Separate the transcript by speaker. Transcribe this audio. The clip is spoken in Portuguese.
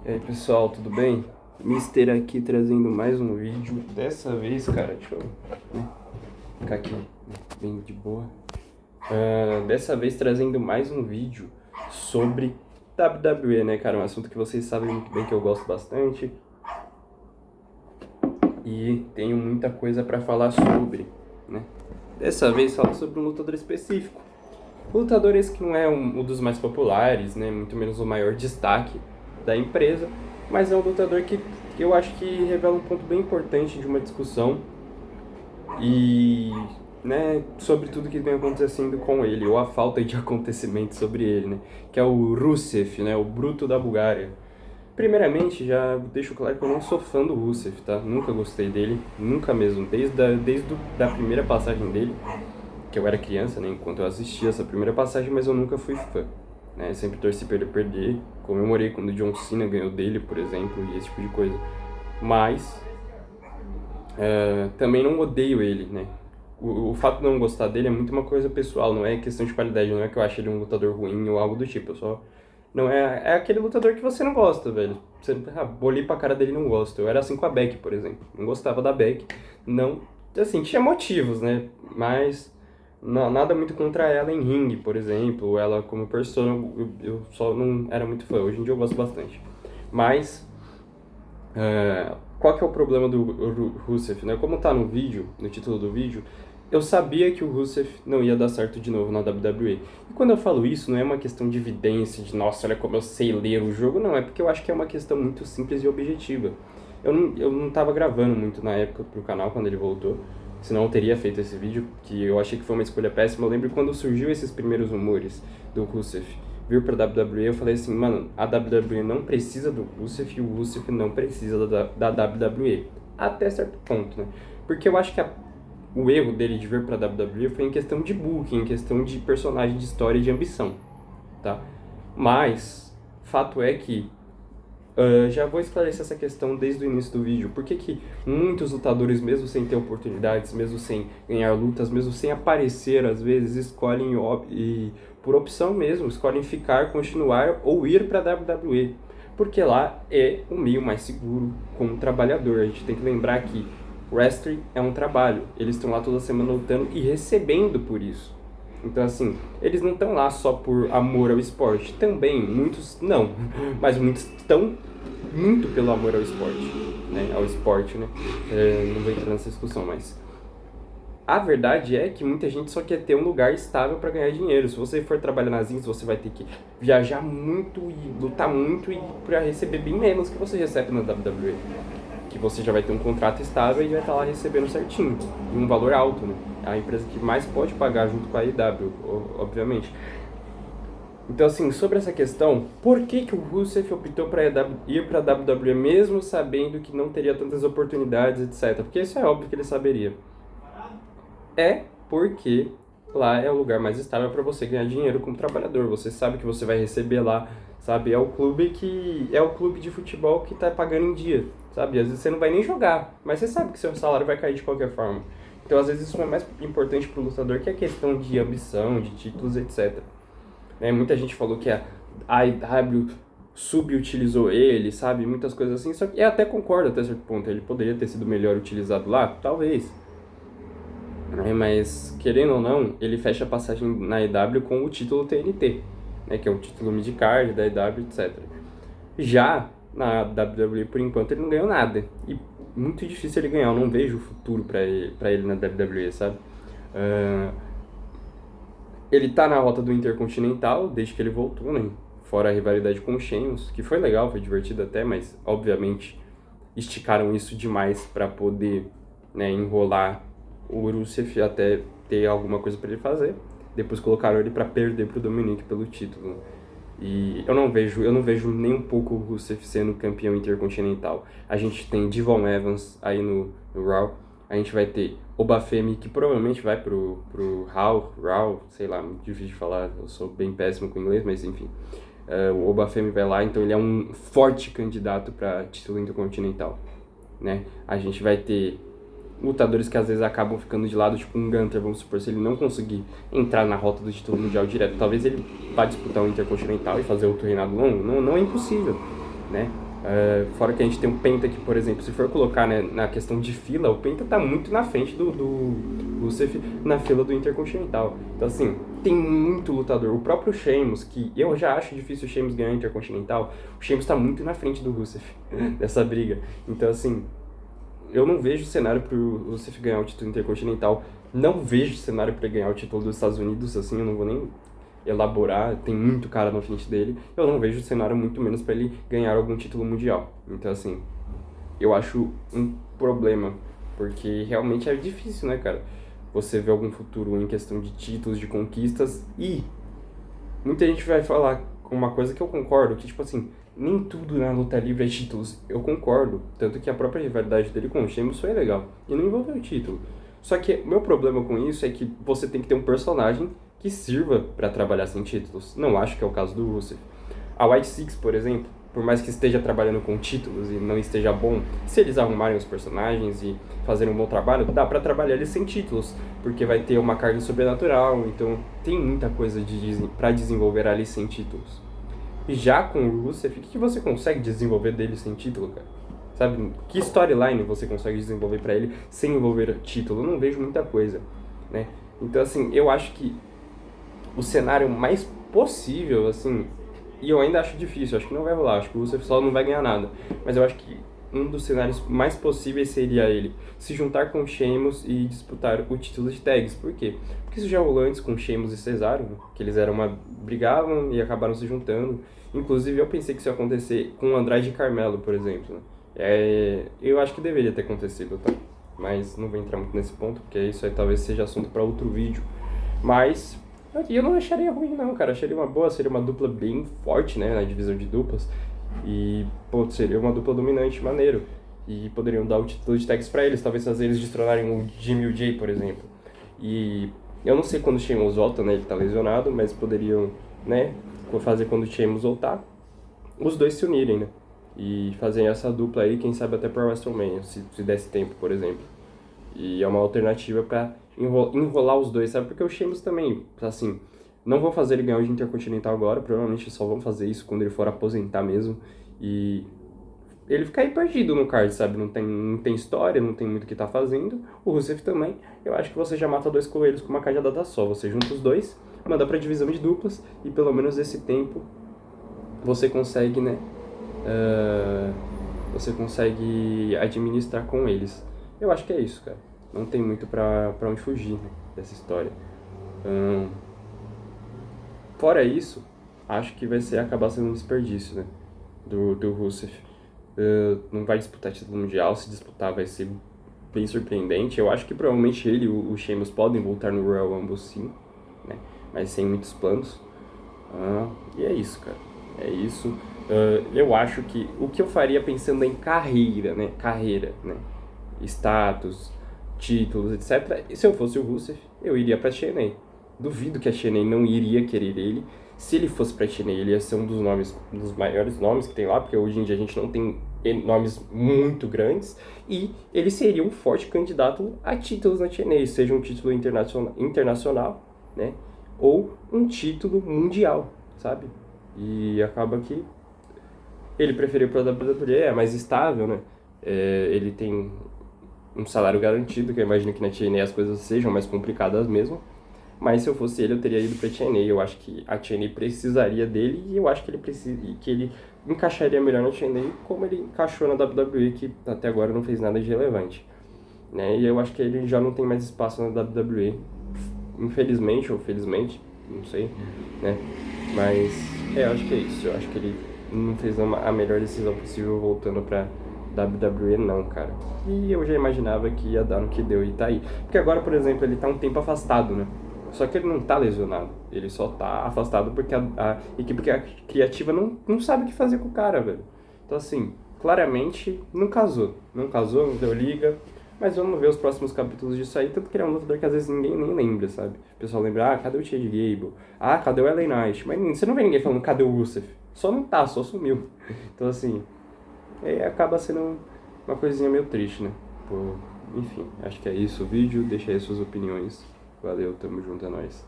Speaker 1: E aí pessoal, tudo bem? Mister aqui trazendo mais um vídeo. Dessa vez, cara, deixa eu ficar aqui bem de boa. Dessa vez trazendo mais um vídeo sobre WWE, né, cara? Um assunto que vocês sabem muito bem que eu gosto bastante. E tenho muita coisa pra falar sobre, né? Dessa vez falo sobre um lutador específico. Lutador esse que não é um dos mais populares, né? Muito menos o maior destaque da empresa, mas é um lutador que eu acho que revela um ponto bem importante de uma discussão e, né, sobre tudo que vem acontecendo com ele, ou a falta de acontecimento sobre ele, né? Que é o Rusev, né? O Bruto da Bulgária. Primeiramente, já deixo claro que eu não sou fã do Rusev, tá? Nunca gostei dele, nunca mesmo, desde a primeira passagem dele, que eu era criança, né, enquanto eu assistia essa primeira passagem, mas eu nunca fui fã, né, sempre torci pra ele perder, comemorei quando o John Cena ganhou dele, por exemplo, e esse tipo de coisa, mas também não odeio ele, né, o fato de não gostar dele é muito uma coisa pessoal, não é questão de qualidade, não é que eu acho ele um lutador ruim ou algo do tipo, eu só... Não é aquele lutador que você não gosta, velho. Você olhei pra cara dele e não gosta. Eu era assim com a Becky, por exemplo. Não gostava da Becky. Não, assim, tinha motivos, né? Mas não, nada muito contra ela em ringue, por exemplo. Ela como persona, eu só não era muito fã. Hoje em dia eu gosto bastante. Mas, qual que é o problema do Rusev, né? Como tá no vídeo, no título do vídeo, eu sabia que o Rusev não ia dar certo de novo na WWE. E quando eu falo isso, não é uma questão de evidência, de nossa, olha como eu sei ler o jogo, não. É porque eu acho que é uma questão muito simples e objetiva. Eu não tava gravando muito na época pro canal, quando ele voltou. Senão eu teria feito esse vídeo, que eu achei que foi uma escolha péssima. Eu lembro quando surgiu esses primeiros rumores do Rusev vir pra WWE, eu falei assim, mano, a WWE não precisa do Rusev e o Rusev não precisa da WWE. Até certo ponto, né? Porque eu acho que o erro dele de vir pra WWE foi em questão de booking, em questão de personagem, de história e de ambição, tá? Mas, fato é que já vou esclarecer essa questão desde o início do vídeo. Por que que muitos lutadores, mesmo sem ter oportunidades, mesmo sem ganhar lutas, mesmo sem aparecer, às vezes, escolhem, e por opção mesmo, escolhem ficar, continuar ou ir para a WWE? Porque lá é o meio mais seguro como trabalhador. A gente tem que lembrar que wrestling é um trabalho. Eles estão lá toda semana lutando e recebendo por isso. Então, assim, eles não estão lá só por amor ao esporte. Também, muitos não. Mas muitos estão muito pelo amor ao esporte, né? Ao esporte, né? Não vou entrar nessa discussão, mas... A verdade é que muita gente só quer ter um lugar estável para ganhar dinheiro. Se você for trabalhar nas indies, você vai ter que viajar muito e lutar muito e para receber bem menos que você recebe na WWE. Que você já vai ter um contrato estável e vai estar lá recebendo certinho, e um valor alto, né? É a empresa que mais pode pagar junto com a AEW, obviamente. Então, assim, sobre essa questão, por que que o Rusev optou para ir para a WWE mesmo sabendo que não teria tantas oportunidades, etc? Porque isso é óbvio que ele saberia. É porque lá é o lugar mais estável para você ganhar dinheiro como trabalhador. Você sabe que você vai receber lá, sabe? É o clube de futebol que tá pagando em dia, sabe? Às vezes você não vai nem jogar, mas você sabe que seu salário vai cair de qualquer forma. Então, às vezes isso é mais importante pro lutador que a questão de ambição, de títulos, etc. Né? Muita gente falou que a AEW subutilizou ele, sabe? Muitas coisas assim, só que eu até concordo até certo ponto. Ele poderia ter sido melhor utilizado lá? Talvez. Né? Mas, querendo ou não, ele fecha a passagem na EW com o título TNT, né? Que é o título midcard da EW, etc. Já na WWE, por enquanto, ele não ganhou nada. E muito difícil ele ganhar. Eu não vejo futuro pra ele na WWE, sabe? Ele tá na rota do Intercontinental desde que ele voltou, né? Fora a rivalidade com o Sheamus, que foi legal, foi divertido até, mas obviamente esticaram isso demais pra poder, né, enrolar o Rusev até ter alguma coisa pra ele fazer. Depois colocaram ele pra perder pro Dominic pelo título. E eu não vejo nem um pouco o Rusev sendo campeão intercontinental. A gente tem Devon Evans aí no Raw. A gente vai ter Obafemi, que provavelmente vai pro Raw, sei lá, muito difícil de falar, eu sou bem péssimo com inglês, mas enfim. O Obafemi vai lá, então ele é um forte candidato para título intercontinental, né? A gente vai ter lutadores que às vezes acabam ficando de lado, tipo um Gunter, vamos supor, se ele não conseguir entrar na rota do título mundial direto, talvez ele vá disputar um Intercontinental e fazer outro reinado longo, não é impossível, né? Fora que a gente tem o Penta que, por exemplo, se for colocar, né, na questão de fila, o Penta tá muito na frente do Rusev na fila do Intercontinental. Então, assim, tem muito lutador. O próprio Sheamus, que eu já acho difícil o Sheamus ganhar o Intercontinental, o Sheamus tá muito na frente do Rusev dessa briga. Então, assim, eu não vejo cenário pro Rusev ganhar o título Intercontinental. Não vejo cenário para ele ganhar o título dos Estados Unidos, assim, eu não vou nem elaborar, tem muito cara na frente dele. Eu não vejo cenário muito menos para ele ganhar algum título mundial. Então, assim, eu acho um problema, porque realmente é difícil, né, cara? Você vê algum futuro em questão de títulos, de conquistas, e muita gente vai falar com uma coisa que eu concordo, que, tipo assim, nem tudo na luta livre é títulos. Eu concordo, tanto que a própria rivalidade dele com o Sheamus foi legal, e não envolveu título. Só que o meu problema com isso é que você tem que ter um personagem que sirva para trabalhar sem títulos. Não acho que é o caso do Rusev. A White Six, por exemplo, por mais que esteja trabalhando com títulos e não esteja bom, se eles arrumarem os personagens e fazerem um bom trabalho, dá para trabalhar eles sem títulos, porque vai ter uma carga sobrenatural, então tem muita coisa para desenvolver ali sem títulos. E já com o Rusev, o que você consegue desenvolver dele sem título, cara? Sabe, que storyline você consegue desenvolver para ele sem envolver título? Eu não vejo muita coisa, né? Então, assim, eu acho que o cenário mais possível, assim, e eu ainda acho difícil, acho que não vai rolar, acho que o Rusev só não vai ganhar nada, mas eu acho que um dos cenários mais possíveis seria ele se juntar com o Sheamus e disputar o título de tags. Por quê? Porque isso já rolou antes com o Sheamus e Cesaro, né? Que eles brigavam e acabaram se juntando. Inclusive, eu pensei que isso ia acontecer com o Andrade e Carmelo, por exemplo, né? Eu acho que deveria ter acontecido, tá? Mas não vou entrar muito nesse ponto, porque isso aí talvez seja assunto para outro vídeo. Mas eu não acharia ruim, não, cara. Acharia uma boa, seria uma dupla bem forte, né, na divisão de duplas. E, pô, seria uma dupla dominante, maneiro. E poderiam dar o título de tags pra eles, talvez fazer eles destronarem o Jimmy e o Jay, por exemplo. E eu não sei quando o Sheamus volta, né, ele tá lesionado, mas poderiam, né, fazer quando o Sheamus voltar, os dois se unirem, né. E fazer essa dupla aí, quem sabe até pra WrestleMania, se desse tempo, por exemplo. E é uma alternativa pra enrolar os dois, sabe? Porque o Sheamus também, assim, não vão fazer ele ganhar o Intercontinental agora, provavelmente só vão fazer isso quando ele for aposentar mesmo. E ele fica aí perdido no card, sabe? Não tem história, não tem muito o que tá fazendo. O Rusev também. Eu acho que você já mata dois coelhos com uma cajadada só. Você junta os dois, manda pra divisão de duplas, e pelo menos esse tempo você consegue, né? Você consegue administrar com eles. Eu acho que é isso, cara. Não tem muito pra onde fugir, né, dessa história. Fora isso, acho que vai acabar sendo um desperdício, né, do Rusev. Não vai disputar título mundial, se disputar vai ser bem surpreendente. Eu acho que provavelmente ele e o Sheamus podem voltar no Royal Rumble sim, né, mas sem muitos planos. E é isso, cara. É isso. Eu acho que o que eu faria pensando em carreira, né, status, títulos, etc. E se eu fosse o Rusev, eu iria pra TNA. Duvido que a TNA não iria querer ele. Se ele fosse pra TNA, ele ia ser um dos maiores nomes que tem lá, porque hoje em dia a gente não tem nomes muito grandes, e ele seria um forte candidato a títulos na TNA, seja um título internacional, né, ou um título mundial, sabe? E acaba que ele preferiu para a WWE, é mais estável, né? Ele tem um salário garantido, que eu imagino que na TNA as coisas sejam mais complicadas mesmo. Mas se eu fosse ele, eu teria ido pra TNA. Eu acho que a TNA precisaria dele, e eu acho que ele encaixaria melhor na TNA como ele encaixou na WWE, que até agora não fez nada de relevante, né? E eu acho que ele já não tem mais espaço na WWE, infelizmente ou felizmente, não sei, né? Mas eu acho que é isso. Eu acho que ele não fez a melhor decisão possível voltando pra WWE, não, cara. E eu já imaginava que ia dar no que deu e tá aí. Porque agora, por exemplo, ele tá um tempo afastado, né? Só que ele não tá lesionado. Ele só tá afastado porque a equipe criativa não sabe o que fazer com o cara, velho. Então, assim, claramente não casou. Não casou, não deu liga. Mas vamos ver os próximos capítulos disso aí. Tanto que ele é um lutador que às vezes ninguém nem lembra, sabe? O pessoal lembra, cadê o Chad Gable? Cadê o LA Knight? Mas você não vê ninguém falando, cadê o Rusev? Só não tá, só sumiu. Então, assim, acaba sendo uma coisinha meio triste, né? Enfim, acho que é isso o vídeo. Deixa aí suas opiniões. Valeu, tamo junto, é nóis.